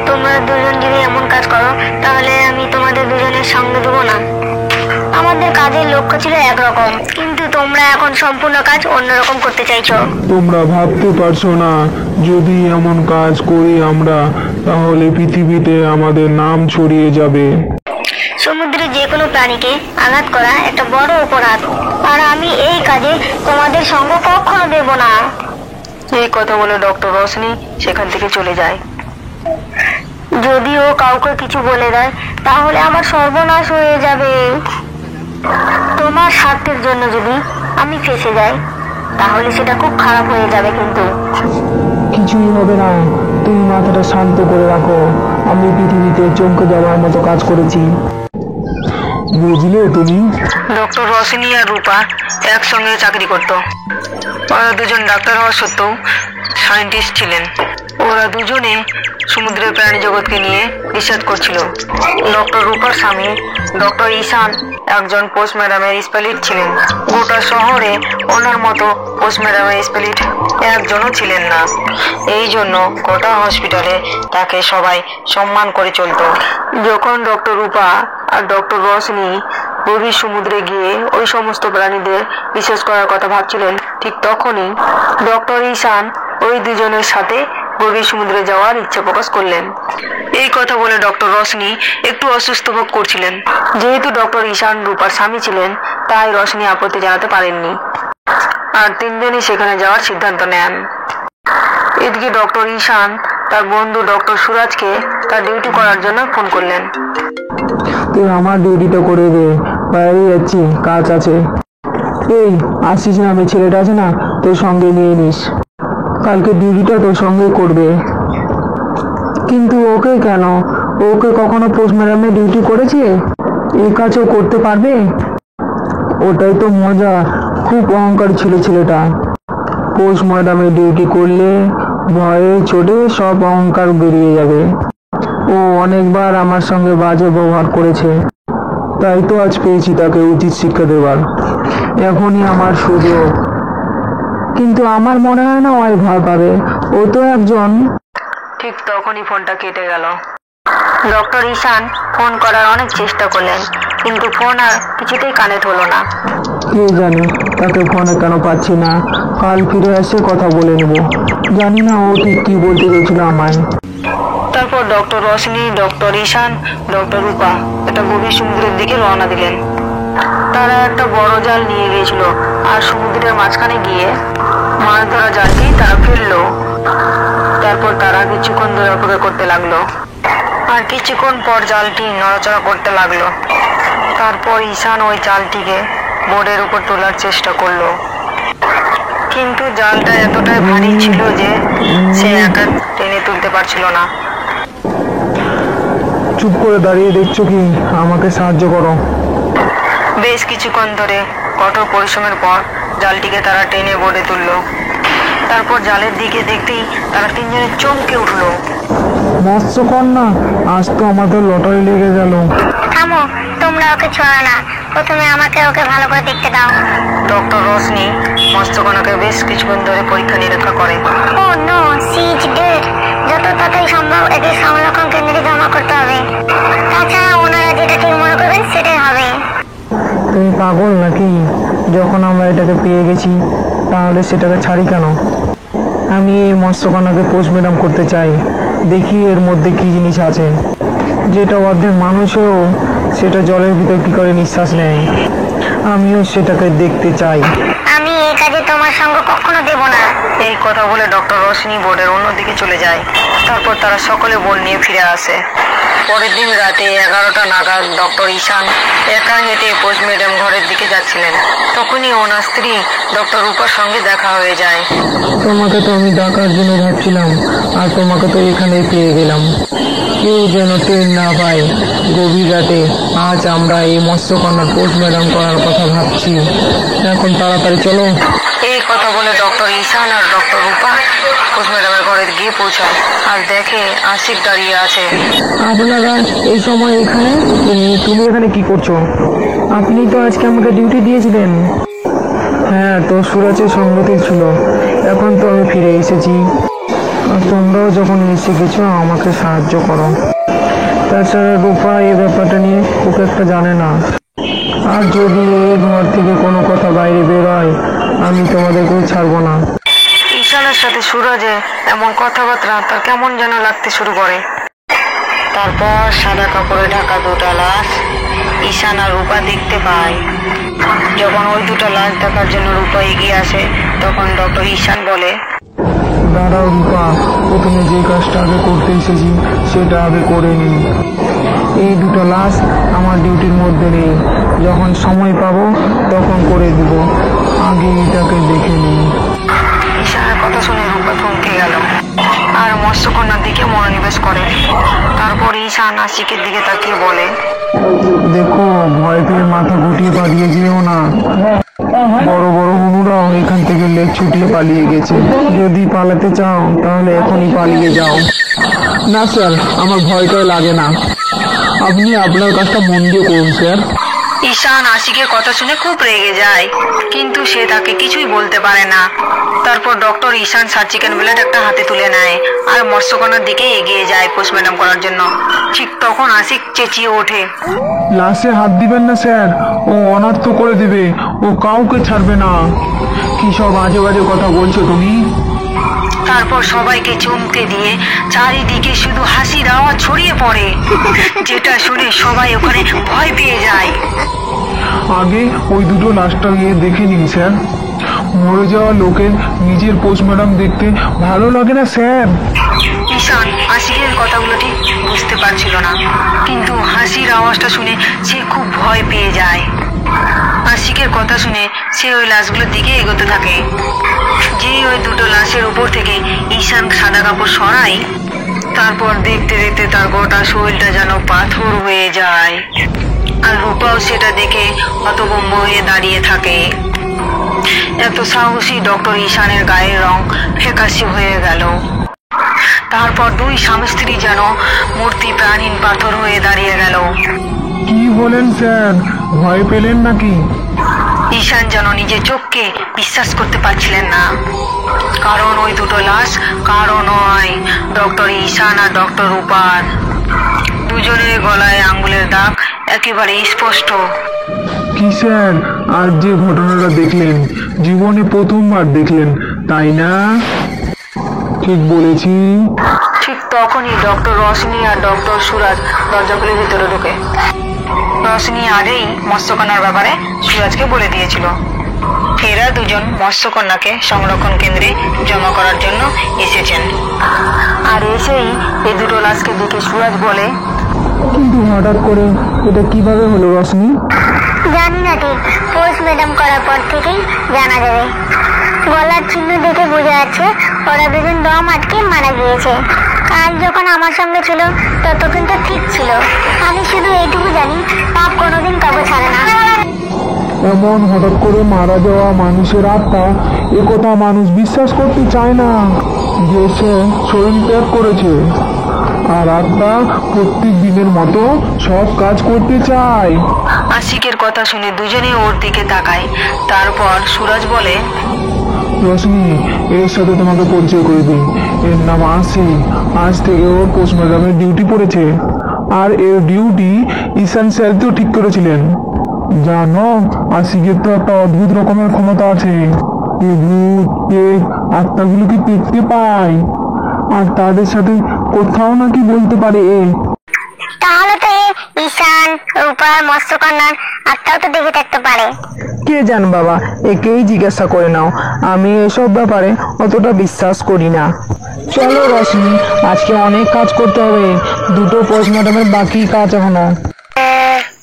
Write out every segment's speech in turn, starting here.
তোমরা দুজন যদি এমন কাজ করো তাহলে আমি তোমাদের দুজনের সঙ্গে দেবো না। আমাদের কাজের লক্ষ্য ছিল একরকম, কিন্তু তোমরা এখন সম্পূর্ণ কাজ অন্যরকম করতে চাইছো। তোমরা ভাবতে পারছো না, যদি এমন কাজ করি আমরা, তাহলে পৃথিবীতে আমাদের নাম ছড়িয়ে যাবে। সমুদ্রে যে কোনো প্রাণীকে আঘাত করা একটা বড় অপরাধ, আর আমি এই কাজে তোমাদের সঙ্গ কখনো দেব না। এই কথা বলে ডক্টর রশনি সেখান থেকে চলে যায়। যদি ও কাউকে কিছু বলে দেয় তাহলে আমার সর্বনাশ হয়ে যাবে। তোমার স্বার্থের জন্য যদি আমি ফেঁসে যাই তাহলে সেটা খুব খারাপ হয়ে যাবে। কিন্তু কিছুই হবে না, তুমি মাথাটা শান্ত করে রাখো। আমি পৃথিবীতে চমকে যাওয়ার মতো কাজ করেছি, বুঝলে তুমি? ডক্টর রশনি আর রূপা একসঙ্গে চাকরি করত। ওরা দুজন ডাক্তার হওয়া সত্ত্বেও সায়েন্টিস্ট ছিলেন। ওরা দুজনে সমুদ্রের প্রাণী জগৎকে নিয়ে রিসার্চ করছিল। ডক্টর রূপার স্বামী ডক্টর ঈশান একজন পোস্ট ম্যাডামের স্পেলিস্ট ছিলেন। গোটা শহরে ওনার মতো পোস্ট ম্যাডামের স্পেলিস্ট একজনও ছিলেন না। এই জন্য গোটা হসপিটালে তাকে সবাই সম্মান করে চলত। যখন ডক্টর রূপা আর ডক্টর রশনি গভীর সমুদ্রে গিয়ে ওই সমস্ত প্রাণীদের রিসার্চ করার কথা ভাবছিলেন, ঠিক তখনই ডক্টর ঈশান ওই দুজনের সাথে গভীর সমুদ্রে যাওয়ার ইচ্ছা প্রকাশ করলেন। এই কথা বলে ডক্টর রশনি একটু অসুস্থ বোধ করছিলেন। যেহেতু ডক্টর ঈশান রূপার স্বামী ছিলেন, তাই রশনি আপত্তি জানাতে পারেননি, আর তিনজনই সেখানে যাওয়ার সিদ্ধান্ত নেন। এদিকে ডক্টর ঈশান তার বন্ধু ডক্টর সুরাজকে তার ডিউটি করার জন্য ফোন করলেন। তুই আমার ডিউটিটা করে দে, বাইরে যাচ্ছি, কাজ আছে। এই আসিস না, আমি ছেলেটা আছে না, তোর সঙ্গে নিয়ে নিস, কালকে ডিউটিটা তোর সঙ্গে করবে। কিন্তু ওকে কেন? ওকে কখনো পোস্ট ম্যাডামের ডিউটি করেছে? এই কাজও করতে পারবে? ওটাই তো মজা। খুব অহংকার ছিল ছেলেটা। পোস্ট ম্যাডামের ডিউটি করলে ভয়ে চড়ে সব অহংকার বেরিয়ে যাবে। ও অনেকবার আমার সঙ্গে বাজে ব্যবহার করেছে, তাই তো আজ পেয়েছি তাকে উচিত শিক্ষা দেওয়ার। এখনই আমার সুযোগ। কিন্তু আমার মনে হয় না ওই ভয় পাবে, ও তো একজন। ঠিক তখনই ফোনটা কেটে গেল। ডক্টর ঈশান ফোন করার অনেক চেষ্টা করলেন, কিন্তু ফোন আর কিছুতেই কানেক্ট হলো না। কে জানে তাকে ফোনে কেন পাচ্ছি না। কাল ফিরে এসে কথা বলে নেব। জানি না ও ঠিক কি বলতে গেছিল আমায়। তারপর ডক্টর রশনি, ডক্টর ঈশান, ডক্টর রূপা একটা গভীর সমুদ্রের দিকে রওনা দিলেন। তারা একটা বড় জাল নিয়ে গিয়েছিল, আর সমুদ্রের মাঝখানে গিয়ে মাছ ধরা জালটি তারা ফেললো। তারপর তারা কিছুক্ষণ ধরে অপেক্ষা করতে লাগলো, আর কিছুক্ষণ পর জালটি নড়াচড়া করতে লাগলো। তারপর ঈশান ওই জালটিকে বোর্ডের উপর তোলার চেষ্টা করলো, কিন্তু জালটা এতটাই ভারী ছিল যে সে একা টেনে তুলতে পারছিল না। চুপ করে দাঁড়িয়ে দেখছো কি? আমাকে সাহায্য করো। বেশ কিছুক্ষণ ধরে কঠোর পরিশ্রমের পর জালটিকে তারা টেনে বোর্ডে তুললো। তারপর জালের দিকে দেখতেই তারা তিনজনে চমকে উঠলো। মৎস্যকন্যা, আজ তো আমাদের লটারি লেগে গেল। থামো, তোমরা ওকে ছোঁয়া না, প্রথমে আমাকে ওকে ভালো করে দেখতে দাও। ডক্টর রশনি মৎস্যকন্যাকে বেশ কিছুক্ষণ ধরে পরীক্ষা নিরীক্ষা করে। ও নো, সি ইজ ডেড। যত তাড়াতাড়ি সম্ভব একে সংরক্ষণ কেন্দ্রে জমা করতে হবে, তাছাড়া ওনারা যেটা ঠিক মনে করবেন সেটাই হবে। তুমি পাগল নাকি? যখন আমরা এটাকে পেয়ে গেছি তাহলে সেটাকে ছাড়ি কেন? আমি এই মৎস্যকন্যাকে পোস্ট ম্যাডাম করতে চাই। দেখি এর মধ্যে কি জিনিস আছে, যেটা অর্ধেক মানুষও সেটা জলের ভিতর কি করে নিঃশ্বাস নেয়। আমিও সেটাকে দেখতে চাই। আমি এই কাজে তোমার সঙ্গ কখনো দেব না। এই কথা বলে ডক্টর রশনি বোর্ডের অন্যদিকে চলে যায়। তারপর তারা সকলে বোর্ড নিয়ে ফিরে আসে। পরের দিন রাতে 11টা নাগাদ ডক্টর ঈশান একা হেঁটে পোস্ট ম্যাডাম ঘরের দিকে যাচ্ছিলেন। তখনই ওনার স্ত্রী ডক্টর রূপার সঙ্গে দেখা হয়ে যায়। তোমাকে তো আমি ডাকার জন্য ভাবছিলাম, আর তোমাকে তো এখানেই পেয়ে গেলাম। কেউ যেন টের না পায় গভীর রাতে আজ আমরা এই মৎস্যকন্যার পোস্ট ম্যাডাম করার কথা ভাবছি। এখন তাড়াতাড়ি চলো। এই কথা বলে ডক্টর ঈশান আর ডক্টর রূপা পোস্ট ম্যাডামের ঘরে গিয়ে পৌঁছায়, আর দেখে আশিক দাঁড়িয়ে আছে। আপনারা এই সময় এখানে? তুমি এখানে কি করছো? আপনি তো আজকে আমাকে ডিউটি দিয়েছিলেন। হ্যাঁ, তো সুরাজের সঙ্গতি ছিল। এখন তো আমি ফিরে এসেছি। আর তোমরাও যখন এসে গেছো আমাকে সাহায্য করো। তাছাড়া রূপা এই ব্যাপারটা নিয়ে খুব একটা জানে না। আর যদি এই ঘর থেকে কোনো কথা বাইরে বেরোয় আমি তোমাদেরকেও ছাড়বো না। ঈশানের সাথে সুরজের এমন কথাবার্তা তার কেমন যেন লাগতে শুরু করে। তারপর সাদা কাপড়ে ঢাকা দুটো লাশ ঈশান আর রূপা দেখতে পায়। যখন ওই দুটো লাশ দেখার জন্য রূপা এগিয়ে আসে তখন ডক্টর ঈশান বলে, দাঁড়াও রূপা, প্রথমে যে কাজটা আগে করতে এসেছি সেটা আগে করে নিই। এই দুটো লাশ আমার ডিউটির মধ্যে নেই, যখন সময় পাবো তখন করে দিব, আগে এটাকে দেখে নিই। ঈশানের কথা শুনে রূপা থমকে গেল আর মৎস্যকন্যার দিকে মনোনিবেশ করে। তারপর ঈশান আশিকের দিকে তাকিয়ে বলে, দেখো, ভয় পেয়ে মাথা গুটিয়ে পালিয়ে যেও না। বড় বড় হনুরাও এখান থেকে লেজ ছুটিয়ে পালিয়ে গেছে। যদি পালাতে চাও তাহলে এখনই পালিয়ে যাও। না স্যার, আমার ভয়টাই লাগে না। আপনি আপনার কাজটা মন দিয়ে করুন স্যার। ঈশান আশিকের কথা শুনে খুব রেগে যায়, কিন্তু সে তাকে কিছুই বলতে পারে না। তারপর ডক্টর ঈশান স্যার চিকেন ব্লেড একটা হাতে তুলে নেয় আর মৎস্যকন্যার দিকে এগিয়ে যায় পোস্টমর্টম করার জন্য। ঠিক তখন আশিক চেঁচিয়ে ওঠে, লাশে হাত দিবেন না স্যার, ও অনার্থ করে দেবে, ও কাউকে ছাড়বে না। কি সব আজে বাজে কথা বলছো তুমি? তারপর সবাইকে চমকে দিয়ে চারিদিকে শুধু হাসির আওয়াজ ছড়িয়ে পড়ে, যেটা শুনে সবাই ওখানে ভয় পেয়ে যায়। আগে ওই দুটো লাশটা গিয়ে দেখে নিন স্যার। মরে যাওয়া লোকের নিজের পোস্টমর্টম দেখতে ভালো লাগে না স্যার? ঈশান আশিকের কথাগুলো ঠিক বুঝতে পারছিল না, কিন্তু হাসির আওয়াজটা শুনে সে খুব ভয় পেয়ে যায়। আশিকের কথা শুনে সে ওই লাশগুলোর দিকে এগোতে থাকে। যেই ওই দুটো লাশের উপর থেকে ঈশান সাদা কাপড় সরায়, তারপর দেখতে দেখতে তার গোটা শরীরটা যেন পাথর হয়ে যায়। আর রূপাও সেটা দেখে হতভম্ব হয়ে দাঁড়িয়ে থাকে। এত সাহসী ডক্টর ঈশানের গায়ের রং ফ্যাকাশে হয়ে গেল। তারপর দুই স্বামী স্ত্রী যেন মূর্তি প্রাণহীন পাথর হয়ে দাঁড়িয়ে গেল। কি বলেন স্যার, ভয় পেলেন নাকি? ঈশান যেন নিজের চোখকে বিশ্বাস করতে পারছিলেন না, কারণ ওই দুটো লাশ কারো নয়, ডক্টর ঈশান আর ডক্টর রূপার। দুজনের গলায় আঙ্গুলের দাগ একেবারে স্পষ্ট। কি স্যার, আজ যে ঘটনাটা দেখলেন জীবনে প্রথমবার দেখলেন, তাই না? ঠিক বলেছি? ঠিক তখনই ডক্টর রশনি আর ডক্টর সুরাজ দরজা খুলে ভিতরে ঢোকে। রশনি আগেই মৎস্যকন্যার ব্যাপারে সুরাজকে বলে দিয়েছিল। এরা দুজন মৎস্যকন্যাকে সংরক্ষণ কেন্দ্রে জমা করার জন্য এসেছেন। আর এসেই এই দুটো লাশকে দেখে সুরাজ বলে, কিন্তু হঠাৎ করে এটা কিভাবে হলো রশনি? জানি না ঠিক, পোস্টমর্টম করার পর থেকেই জানা যাবে। গলার চিহ্ন দেখে বোঝা যাচ্ছে ওরা দুজন দম আটকে মারা গিয়েছে। কাল যখন আমার সঙ্গে ছিল ততক্ষণ তো ঠিক ছিল। আমি শুধু এইটুকু জানি, পাপ কোনোদিন কাউকে ছাড়ে না। এমন হঠাৎ করে মারা যাওয়া মানুষের আত্মা, একথা মানুষ বিশ্বাস করতে চায় না যে সে শরীর ত্যাগ করেছে, আর আত্মা প্রত্যেক দিনের মতো সব কাজ করতে চায়। আশিকের কথা শুনে দুজনে ওর দিকে তাকায়। তারপর সুরাজ বলে, রশনি, এর সাথে তোমাকে পরিচয় করে দিই। এর নাম আশি। আজ থেকে ওর পোস্টমর্টমের ডিউটি পড়েছে, আর এর ডিউটি ঈশান স্যার তো ঠিক করেছিলেন। জানো, আশিকের তো একটা অদ্ভুত রকমের ক্ষমতা আছে। এই ভূত পেট আত্মাগুলোকে দেখতে পায়, আর তাদের সাথে কোথাও নাকি বলতে পারে। তাহলে তো ঈশান, রূপার, মৎস্যকন্যার আত্মাও তো দেখে থাকতে পারে। কে জান বাবা, একেই জিজ্ঞাসা করে নাও। আমি এসব ব্যাপারে অতটা বিশ্বাস করি না। চলো রশনি, আজকে অনেক কাজ করতে হবে। দুটো পোস্টমর্টমের বাকি কাজ এখনো।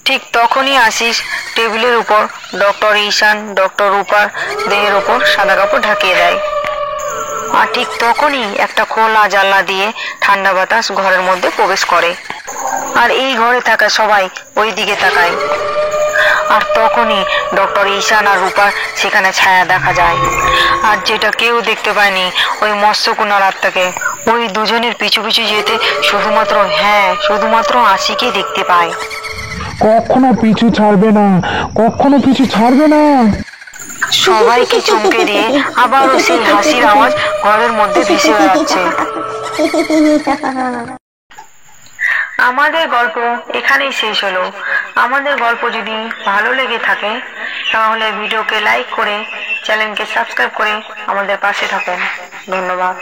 ঠিক তখনই আশিস টেবিলের উপর ডক্টর ঈশান, ডক্টর রূপার দেহের উপর সাদা কাপড় ঢাকিয়ে দেয়। আর ঠিক তখনই একটা খোলা জানলা দিয়ে ঠান্ডা বাতাস ঘরের মধ্যে প্রবেশ করে, আর এই ঘরে থাকা সবাই ওই দিকে তাকায়। আর তখনই ডক্টর ঈশান আর রূপার সেখানে ছায়া দেখা যায়। আর যেটা কেউ দেখতে পায়নি, ওই মৎস্যকন্যার আত্মাকে ওই দুজনের পিছু পিছু যেতে শুধুমাত্র আশিকে দেখতে পায়। কখনো পিছু ছাড়বে না, কখনো পিছু ছাড়বে না। সবাইকে চমকে দিয়ে আবারও সেই হাসির আওয়াজ ঘরের মধ্যে ভেসে বেড়াচ্ছে। আমাদের গল্প এখানেই শেষ হলো। আমাদের গল্প যদি ভালো লেগে থাকে তাহলে ভিডিওকে লাইক করে চ্যানেলকে সাবস্ক্রাইব করে আমাদের পাশে থাকুন। ধন্যবাদ।